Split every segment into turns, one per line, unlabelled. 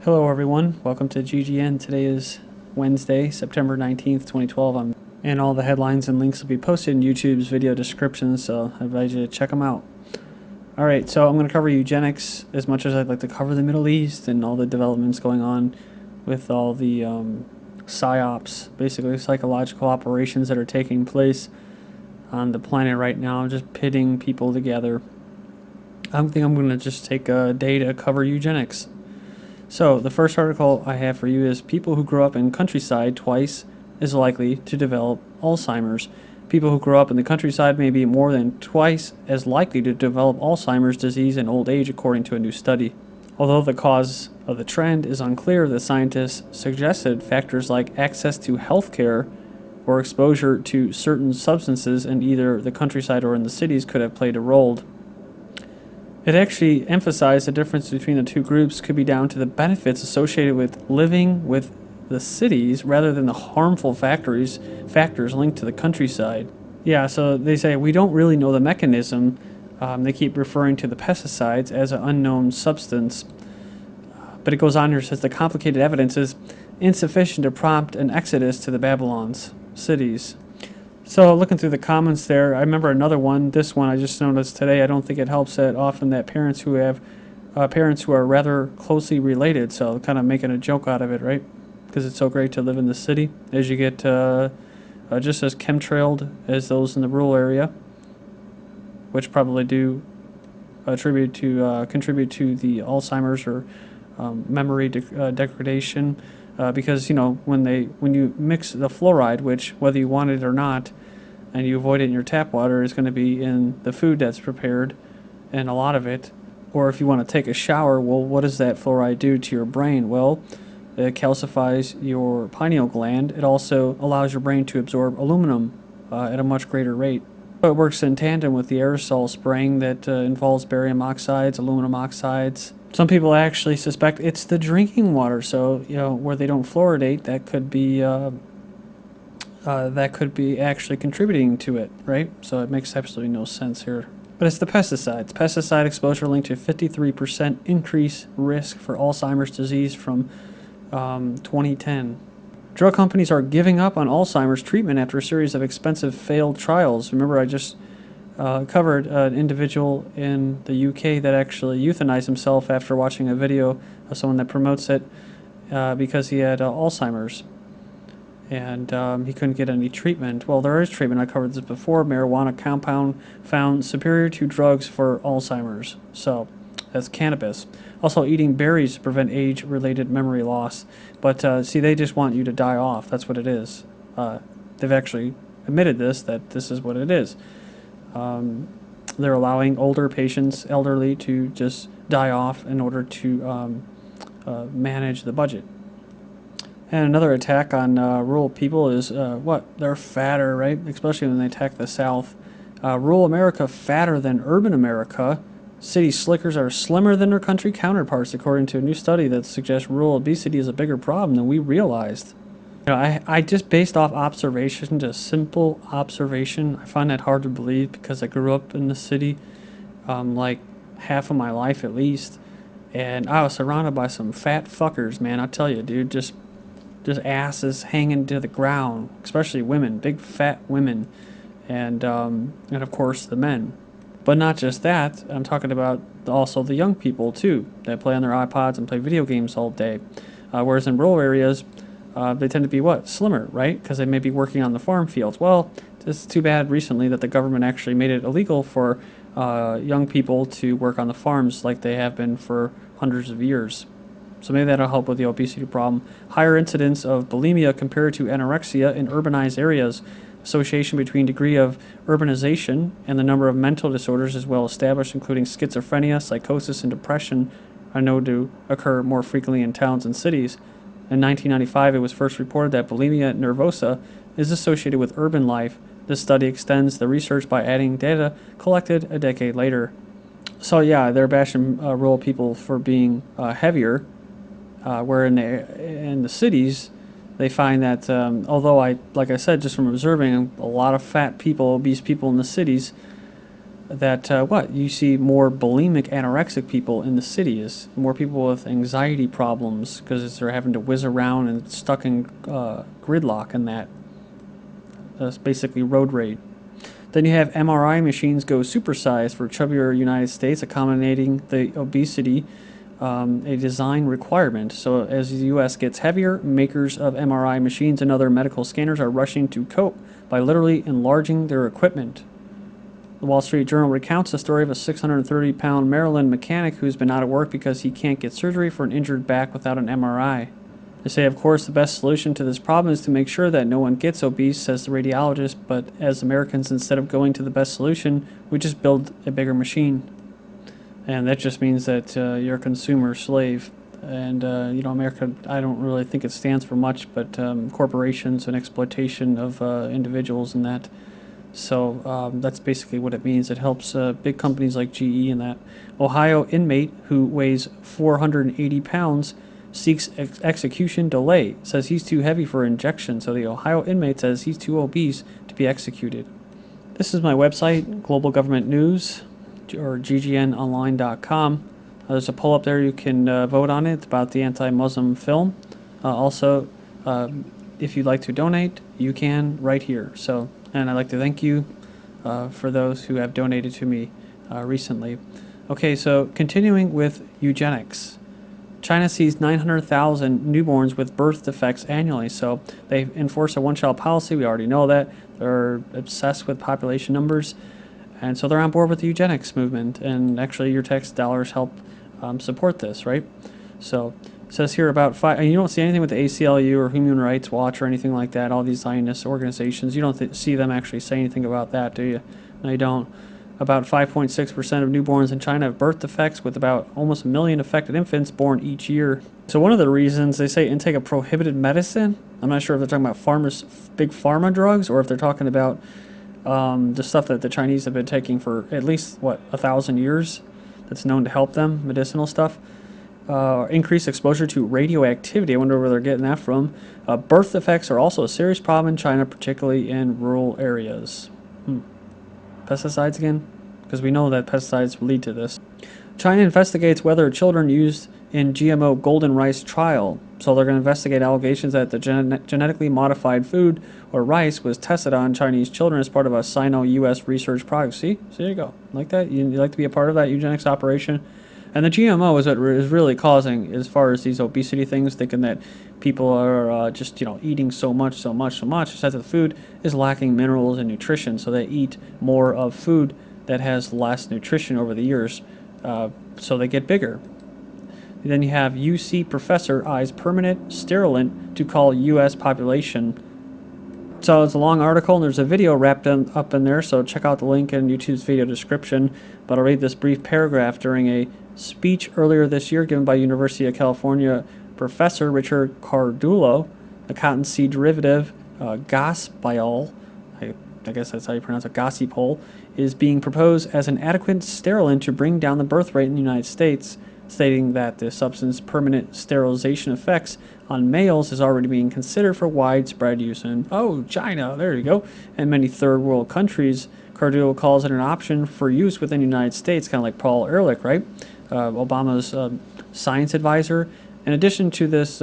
Hello everyone, welcome to GGN. Today is Wednesday, September 19th, 2012, and all the headlines and links will be posted in YouTube's video description, so I advise you to check them out. Alright, so I'm going to cover eugenics as much as I'd like to cover the Middle East and all the developments going on with all the psyops, basically psychological operations that are taking place on the planet right now, just pitting people together. I think I'm going to just take a day to cover eugenics. So, the first article I have for you is people who grow up in countryside twice as likely to develop Alzheimer's. People who grow up in the countryside may be more than twice as likely to develop Alzheimer's disease in old age, according to a new study. Although the cause of the trend is unclear, the scientists suggested factors like access to health care or exposure to certain substances in either the countryside or in the cities could have played a role. It actually emphasized the difference between the two groups could be down to the benefits associated with living with the cities rather than the harmful factors linked to the countryside. Yeah, so they say we don't really know the mechanism. They keep referring to the pesticides as an unknown substance. But it goes on here, says the complicated evidence is insufficient to prompt an exodus to the Babylon's cities. So looking through the comments there, I remember another one. This one I just noticed today. I don't think it helps that often that parents who have parents who are rather closely related. So kind of making a joke out of it, right? Because it's so great to live in the city as you get just as chemtrailed as those in the rural area, which probably do contribute to the Alzheimer's or memory degradation. Because when you mix the fluoride, which whether you want it or not, and you avoid it in your tap water, is going to be in the food that's prepared, and a lot of it. Or if you want to take a shower, well, what does that fluoride do to your brain? Well, it calcifies your pineal gland. It also allows your brain to absorb aluminum at a much greater rate. It works in tandem with the aerosol spraying that involves barium oxides, aluminum oxides. Some people actually suspect it's the drinking water, so where they don't fluoridate, that could be actually contributing to it, right? So it makes absolutely no sense here. But it's the pesticides. Pesticide exposure linked to 53% increase risk for Alzheimer's disease from 2010. Drug companies are giving up on Alzheimer's treatment after a series of expensive failed trials. Remember, I just covered an individual in the UK that actually euthanized himself after watching a video of someone that promotes it because he had Alzheimer's. And he couldn't get any treatment. Well, there is treatment. I covered this before. Marijuana compound found superior to drugs for Alzheimer's. So that's cannabis. Also, eating berries to prevent age-related memory loss. But see, they just want you to die off. That's what it is. They've actually admitted that this is what it is. They're allowing older patients, elderly, to just die off in order to manage the budget. And another attack on rural people is they're fatter, right? Especially when they attack the South. Rural America fatter than urban America. City slickers are slimmer than their country counterparts, according to a new study that suggests rural obesity is a bigger problem than we realized. I just based off observation, just simple observation, I find that hard to believe because I grew up in the city like half of my life at least, and I was surrounded by some fat fuckers, man. I tell you, dude, just asses hanging to the ground, especially women, big fat women, and of course the men. But not just that, I'm talking about also the young people too that play on their iPods and play video games all day. Whereas in rural areas, they tend to be slimmer, right? Because they may be working on the farm fields. Well, it's too bad recently that the government actually made it illegal for young people to work on the farms like they have been for hundreds of years. So maybe that'll help with the obesity problem. Higher incidence of bulimia compared to anorexia in urbanized areas. Association between degree of urbanization and the number of mental disorders is well established, including schizophrenia, psychosis, and depression are known to occur more frequently in towns and cities. In 1995, it was first reported that bulimia nervosa is associated with urban life. This study extends the research by adding data collected a decade later. So yeah, they're bashing rural people for being heavier, where in the cities, they find that although like I said, just from observing a lot of fat people, obese people in the cities, that what you see more bulimic, anorexic people in the cities, more people with anxiety problems because they're having to whiz around and stuck in gridlock and that. That's basically road rage. Then you have MRI machines go supersized for chubbier United States, accommodating the obesity, a design requirement. So as the U.S. gets heavier, makers of MRI machines and other medical scanners are rushing to cope by literally enlarging their equipment. The Wall Street Journal recounts the story of a 630-pound Maryland mechanic who's been out of work because he can't get surgery for an injured back without an MRI. They say, of course, the best solution to this problem is to make sure that no one gets obese, says the radiologist, but as Americans, instead of going to the best solution, we just build a bigger machine. And that just means that you're a consumer slave. And, America, I don't really think it stands for much, but corporations and exploitation of individuals and that. So that's basically what it means. It helps big companies like GE and that. Ohio inmate who weighs 480 pounds seeks execution delay, says he's too heavy for injection. So the Ohio inmate says he's too obese to be executed. This is my website, Global Government News, or ggnonline.com. There's a poll up there. You can vote on it. It's about the anti-Muslim film. Also, if you'd like to donate, you can right here. So, and I'd like to thank you for those who have donated to me recently. Okay, so continuing with eugenics. China sees 900,000 newborns with birth defects annually. So they enforce a one-child policy. We already know that. They're obsessed with population numbers. And so they're on board with the eugenics movement. And actually, your tax dollars help support this, right? So it says here about five, and you don't see anything with the ACLU or Human Rights Watch or anything like that, all these Zionist organizations. You don't see them actually say anything about that, do you? No, you don't. About 5.6% of newborns in China have birth defects, with about almost a million affected infants born each year. So one of the reasons they say intake of prohibited medicine, I'm not sure if they're talking about big pharma drugs, or if they're talking about the stuff that the Chinese have been taking for at least, 1,000 years that's known to help them, medicinal stuff. Increased exposure to radioactivity. I wonder where they're getting that from. Birth defects are also a serious problem in China, particularly in rural areas. Pesticides again? Because we know that pesticides lead to this. China investigates whether children used in GMO golden rice trial. So they're going to investigate allegations that the genetically modified food or rice was tested on Chinese children as part of a Sino-U.S. research project. See? So there you go. Like that? You like to be a part of that eugenics operation? And the GMO is what is really causing, as far as these obesity things, thinking that people are just, eating so much, is that the food is lacking minerals and nutrition, so they eat more of food that has less nutrition over the years, so they get bigger. And then you have UC professor eyes permanent sterilant to call U.S. population. So it's a long article, and there's a video wrapped up in there, so check out the link in YouTube's video description. But I'll read this brief paragraph. During a speech earlier this year given by University of California professor Richard Cardullo, the cottonseed derivative gossypol, I guess that's how you pronounce it, gossypol, is being proposed as an adequate sterilant to bring down the birth rate in the United States, stating that the substance's permanent sterilization effects on males is already being considered for widespread use in, China, there you go, and many third world countries. Cardullo calls it an option for use within the United States, kind of like Paul Ehrlich, right? Obama's science advisor. In addition to this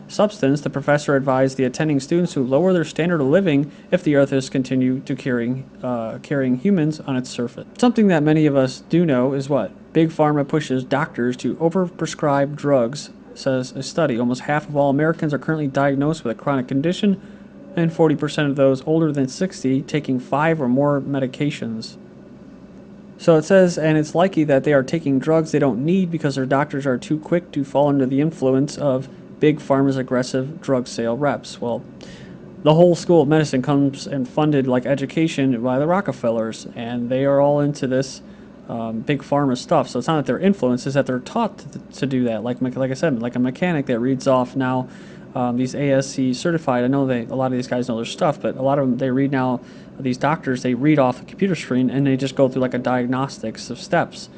substance, the professor advised the attending students to lower their standard of living if the earth is continue to carrying humans on its surface. Something that many of us do know is what? Big Pharma pushes doctors to overprescribe drugs, says a study. Almost half of all Americans are currently diagnosed with a chronic condition, and 40% of those older than 60 taking 5 or more medications. So it says, and it's likely that they are taking drugs they don't need because their doctors are too quick to fall under the influence of Big Pharma's aggressive drug sale reps. Well, the whole school of medicine comes and funded like education by the Rockefellers, and they are all into this Big Pharma stuff. So it's not that they're influenced, it's that they're taught to do that. Like I said, like a mechanic that reads off now these ASC certified. I know a lot of these guys know their stuff, but a lot of them, they read now, these doctors, they read off the computer screen and they just go through like a diagnostics of steps.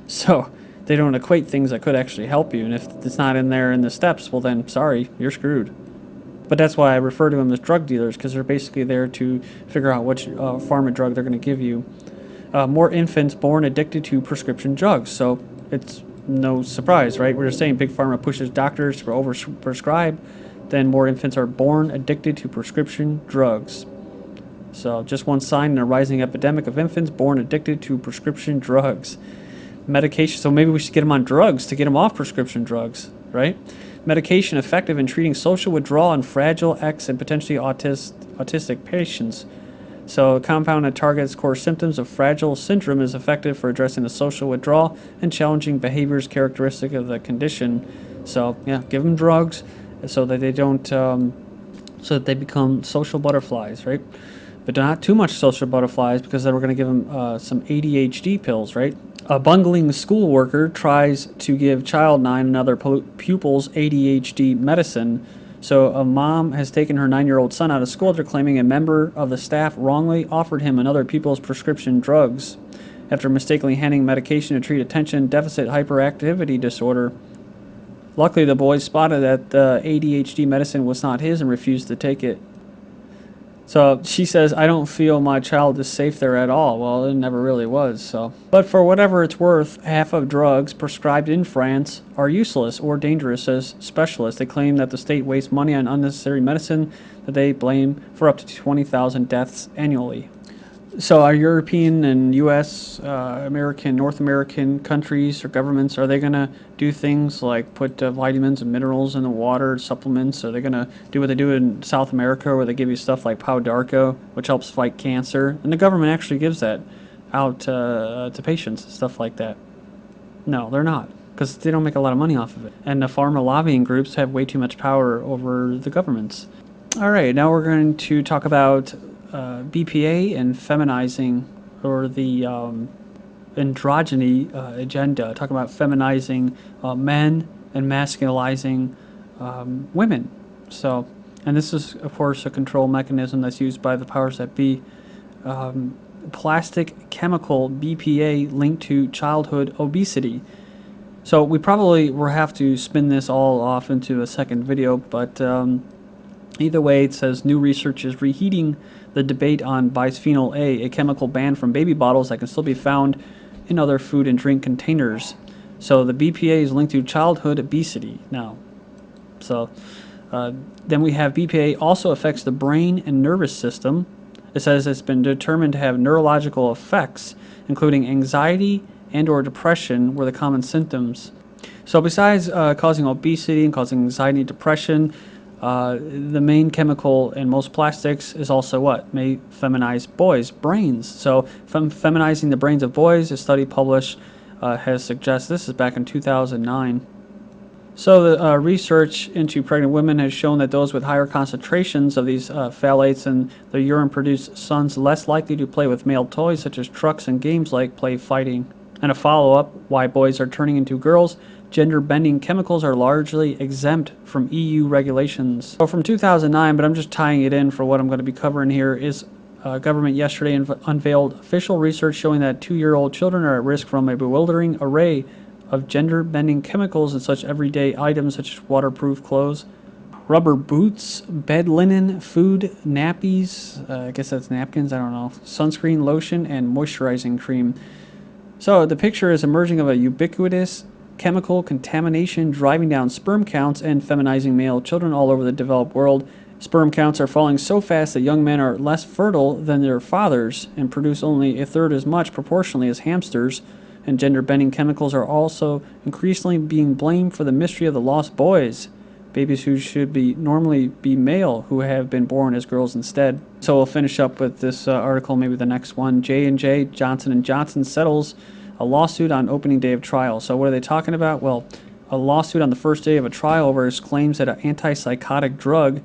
So they don't equate things that could actually help you. And if it's not in there in the steps, well then, sorry, you're screwed. But that's why I refer to them as drug dealers, because they're basically there to figure out which pharma drug they're going to give you. more infants born addicted to prescription drugs. So it's no surprise, right? We're just saying Big Pharma pushes doctors to overprescribe, then more infants are born addicted to prescription drugs. So just one sign in a rising epidemic of infants born addicted to prescription drugs. Medication, so maybe we should get them on drugs to get them off prescription drugs, right? Medication effective in treating social withdrawal in fragile X and potentially autistic patients. So a compound that targets core symptoms of fragile syndrome is effective for addressing the social withdrawal and challenging behaviors characteristic of the condition. So yeah, give them drugs so that they don't, so that they become social butterflies, right? But not too much social butterflies, because then we're going to give them some ADHD pills, right? A bungling school worker tries to give child 9 and other pupils ADHD medicine. So a mom has taken her 9-year-old son out of school after claiming a member of the staff wrongly offered him and other pupils prescription drugs after mistakenly handing medication to treat attention deficit hyperactivity disorder. Luckily, the boy spotted that the ADHD medicine was not his and refused to take it. So she says, I don't feel my child is safe there at all. Well, it never really was. So, but for whatever it's worth, half of drugs prescribed in France are useless or dangerous, says specialists. They claim that the state wastes money on unnecessary medicine that they blame for up to 20,000 deaths annually. So our European and U.S., American, North American countries or governments, are they going to do things like put vitamins and minerals in the water, supplements? Are they going to do what they do in South America, where they give you stuff like Pau d'Arco, which helps fight cancer? And the government actually gives that out to patients, stuff like that. No, they're not, because they don't make a lot of money off of it. And the pharma lobbying groups have way too much power over the governments. All right, now we're going to talk about BPA and feminizing, or the androgyny agenda. Talk about feminizing men and masculizing women. So, and this is, of course, a control mechanism that's used by the powers that be. Plastic chemical BPA linked to childhood obesity. So we probably will have to spin this all off into a second video, but either way, it says new research is reheating the debate on bisphenol A chemical banned from baby bottles that can still be found in other food and drink containers. So the BPA is linked to childhood obesity now. So then we have BPA also affects the brain and nervous system. It says it's been determined to have neurological effects, including anxiety and or depression were the common symptoms. So besides causing obesity and causing anxiety and depression, the main chemical in most plastics is also what? May feminize boys' brains. So feminizing the brains of boys, a study published has suggested, this is back in 2009. So the research into pregnant women has shown that those with higher concentrations of these phthalates in their urine produce sons less likely to play with male toys such as trucks and games like play fighting. And a follow-up, why boys are turning into girls, gender-bending chemicals are largely exempt from EU regulations. So from 2009, but I'm just tying it in for what I'm going to be covering here, is government yesterday unveiled official research showing that 2-year-old children are at risk from a bewildering array of gender-bending chemicals in such everyday items such as waterproof clothes, rubber boots, bed linen, food, nappies, I guess that's napkins, I don't know, sunscreen, lotion, and moisturizing cream. So the picture is emerging of a ubiquitous chemical contamination driving down sperm counts and feminizing male children all over the developed world. Sperm counts are falling so fast that young men are less fertile than their fathers and produce only a third as much proportionally as hamsters. And gender-bending chemicals are also increasingly being blamed for the mystery of the lost boys, babies who should normally be male, who have been born as girls instead. So we'll finish up with this article, maybe the next one. J&J, Johnson & Johnson settles a lawsuit on opening day of trial. So what are they talking about? Well, a lawsuit on the first day of a trial over his claims that an antipsychotic drug,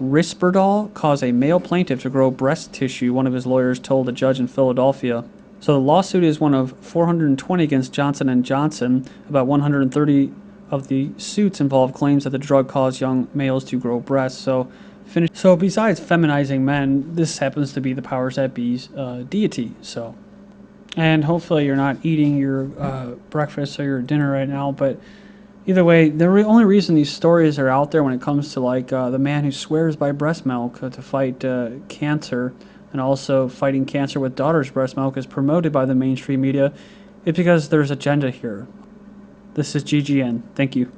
Risperdal, caused a male plaintiff to grow breast tissue, one of his lawyers told a judge in Philadelphia. So the lawsuit is one of 420 against Johnson & Johnson. About 130 of the suits involve claims that the drug caused young males to grow breasts. So besides feminizing men, this happens to be the powers that be's deity. So, and hopefully you're not eating your breakfast or your dinner right now. But either way, the only reason these stories are out there when it comes to like the man who swears by breast milk to fight cancer, and also fighting cancer with daughter's breast milk is promoted by the mainstream media, it's because there's agenda here. This is GGN. Thank you.